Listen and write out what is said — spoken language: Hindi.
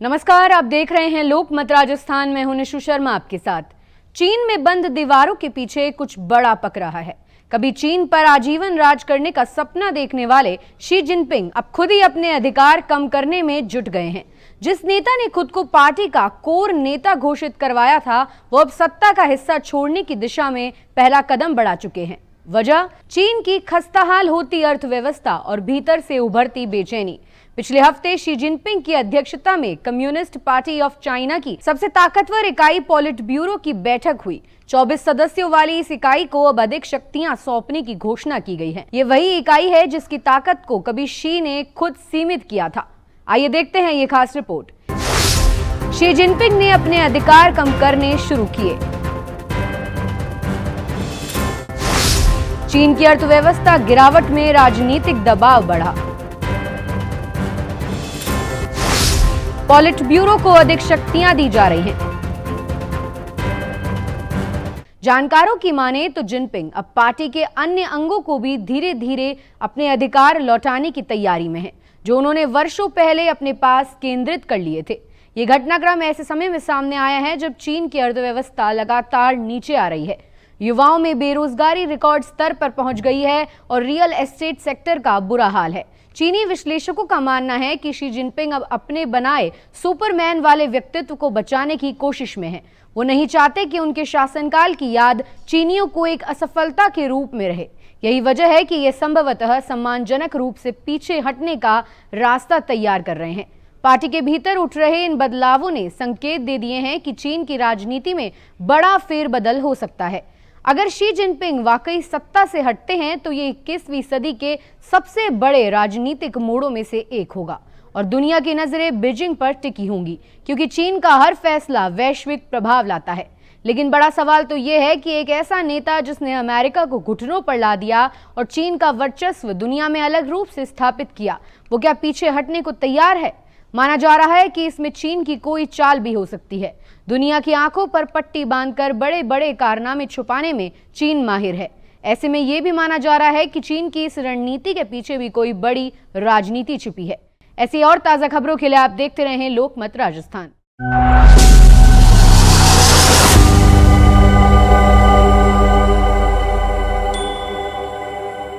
नमस्कार, आप देख रहे हैं लोकमत राजस्थान में। हूं निशु शर्मा आपके साथ। चीन में बंद दीवारों के पीछे कुछ बड़ा पक रहा है। कभी चीन पर आजीवन राज करने का सपना देखने वाले शी जिनपिंग अब खुद ही अपने अधिकार कम करने में जुट गए हैं। जिस नेता ने खुद को पार्टी का कोर नेता घोषित करवाया था, वो अब सत्ता का हिस्सा छोड़ने की दिशा में पहला कदम बढ़ा चुके हैं। वजह चीन की खस्ताहाल होती अर्थव्यवस्था और भीतर से उभरती बेचैनी। पिछले हफ्ते शी जिनपिंग की अध्यक्षता में कम्युनिस्ट पार्टी ऑफ चाइना की सबसे ताकतवर इकाई पॉलिट ब्यूरो की बैठक हुई। 24 सदस्यों वाली इस इकाई को अब अधिक शक्तियां सौंपने की घोषणा की गई है। ये वही इकाई है जिसकी ताकत को कभी शी ने खुद सीमित किया था। आइए देखते हैं ये खास रिपोर्ट। शी जिनपिंग ने अपने अधिकार कम करने शुरू किए। चीन की अर्थव्यवस्था गिरावट में, राजनीतिक दबाव बढ़ा। पॉलिट ब्यूरो को अधिक शक्तियां दी जा रही हैं। जानकारों की माने तो जिनपिंग अब पार्टी के अन्य अंगों को भी धीरे धीरे अपने अधिकार लौटाने की तैयारी में है, जो उन्होंने वर्षों पहले अपने पास केंद्रित कर लिए थे। ये घटनाक्रम ऐसे समय में सामने आया है जब चीन की अर्थव्यवस्था लगातार नीचे आ रही है। युवाओं में बेरोजगारी रिकॉर्ड स्तर पर पहुंच गई है और रियल एस्टेट सेक्टर का बुरा हाल है। चीनी विश्लेषकों का मानना है कि शी जिनपिंग अब अपने बनाए सुपरमैन वाले व्यक्तित्व को बचाने की कोशिश में हैं। वो नहीं चाहते कि उनके शासनकाल की याद चीनियों को एक असफलता के रूप में रहे। यही वजह है कि ये संभवतः सम्मानजनक रूप से पीछे हटने का रास्ता तैयार कर रहे हैं। पार्टी के भीतर उठ रहे इन बदलावों ने संकेत दे दिए हैं कि चीन की राजनीति में बड़ा फेरबदल हो सकता है। अगर शी जिनपिंग वाकई सत्ता से हटते हैं तो ये 21वीं सदी के सबसे बड़े राजनीतिक मोड़ों में से एक होगा और दुनिया की नजरें बीजिंग पर टिकी होंगी, क्योंकि चीन का हर फैसला वैश्विक प्रभाव लाता है। लेकिन बड़ा सवाल तो ये है कि एक ऐसा नेता जिसने अमेरिका को घुटनों पर ला दिया और चीन का वर्चस्व दुनिया में अलग रूप से स्थापित किया, वो क्या पीछे हटने को तैयार है? माना जा रहा है कि इसमें चीन की कोई चाल भी हो सकती है। दुनिया की आंखों पर पट्टी बांधकर बड़े बड़े कारनामे छुपाने में चीन माहिर है। ऐसे में यह भी माना जा रहा है कि चीन की इस रणनीति के पीछे भी कोई बड़ी राजनीति छिपी है। ऐसी और ताजा खबरों के लिए आप देखते रहें लोकमत राजस्थान।